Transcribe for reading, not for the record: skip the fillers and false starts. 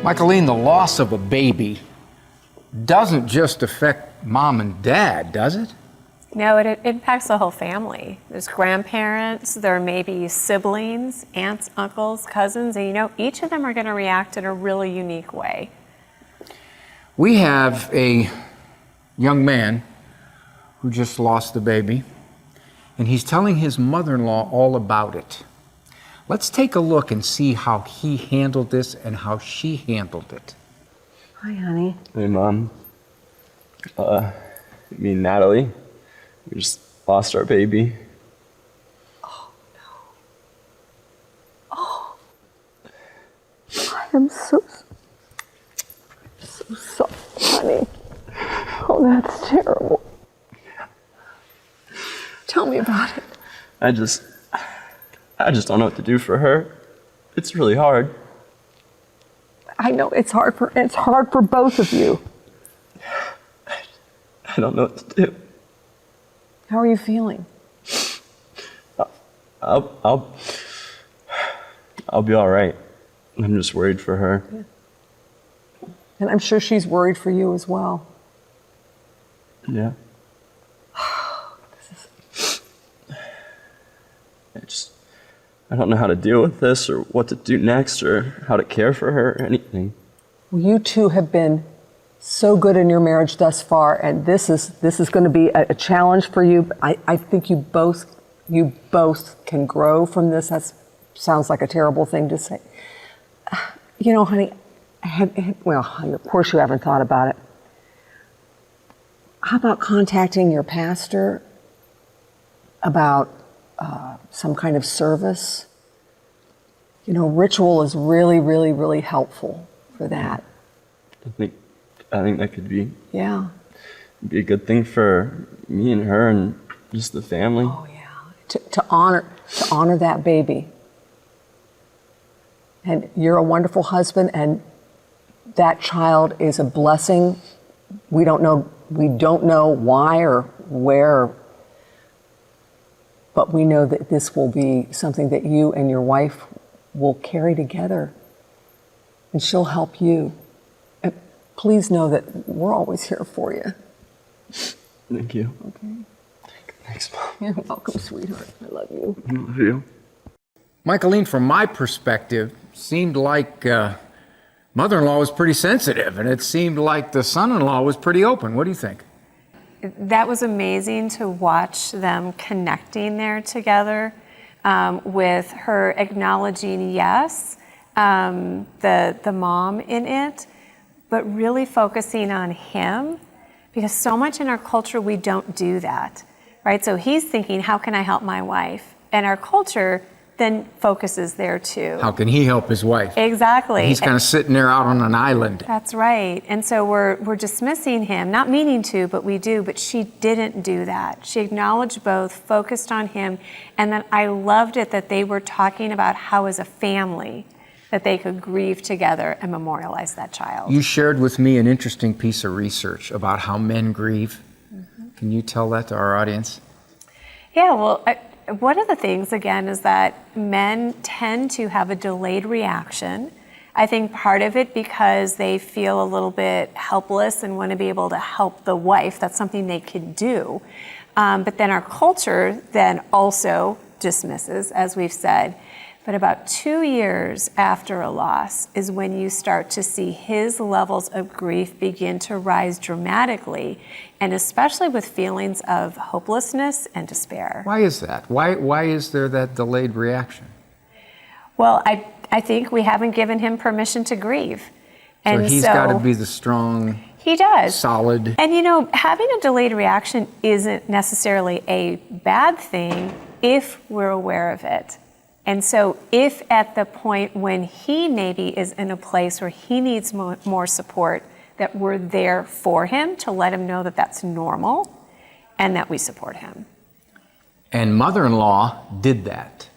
Michaeline, the loss of a baby doesn't just affect mom and dad, does it? No, it impacts the whole family. There's grandparents, there may be siblings, aunts, uncles, cousins, and each of them are going to react in a really unique way. We have a young man who just lost a baby, and he's telling his mother-in-law all about it. Let's take a look and see how he handled this and how she handled it. Hi, honey. Hey, Mom. Me and Natalie, we just lost our baby. Oh, no. Oh. I am so sorry, honey. Oh, that's terrible. Tell me about it. I just don't know what to do for her. It's really hard. I know it's hard for both of you. I don't know what to do. How are you feeling? I'll be all right. I'm just worried for her. Yeah. And I'm sure she's worried for you as well. Yeah. I don't know how to deal with this or what to do next or how to care for her or anything. Well, you two have been so good in your marriage thus far, and this is going to be a challenge for you. I think you both can grow from this. That sounds like a terrible thing to say. Honey, of course you haven't thought about it. How about contacting your pastor about some kind of service? Ritual is really, really, really helpful for that. I think that could be be a good thing for me and her and just the family. Oh yeah, to honor that baby. And you're a wonderful husband, and that child is a blessing. We don't know why or where, but we know that this will be something that you and your wife will carry together, and she'll help you. And please know that we're always here for you. Thank you. Okay. Thanks, Mom. You're welcome, sweetheart. I love you. I love you. Michaeline, from my perspective, seemed like mother-in-law was pretty sensitive, and it seemed like the son-in-law was pretty open. What do you think? That was amazing to watch them connecting there together, with her acknowledging, yes, the mom in it, but really focusing on him, because so much in our culture we don't do that, right? So he's thinking, how can I help my wife? And our culture then focuses there too. How can he help his wife? Exactly. He's kind of sitting there out on an island. That's right. And so we're dismissing him, not meaning to, but we do. But she didn't do that. She acknowledged both, focused on him, and then I loved it that they were talking about how as a family that they could grieve together and memorialize that child. You shared with me an interesting piece of research about how men grieve. Mm-hmm. Can you tell that to our audience? Yeah, well, one of the things, again, is that men tend to have a delayed reaction. I think part of it because they feel a little bit helpless and want to be able to help the wife. That's something they can do. But then our culture then also dismisses, as we've said. But about 2 years after a loss is when you start to see his levels of grief begin to rise dramatically, and especially with feelings of hopelessness and despair. Why is that? Why is there that delayed reaction? Well, I think we haven't given him permission to grieve. And so he's got to be the strong, he does. Solid. And having a delayed reaction isn't necessarily a bad thing if we're aware of it. And so if at the point when he maybe is in a place where he needs more support, that we're there for him to let him know that that's normal and that we support him. And mother-in-law did that.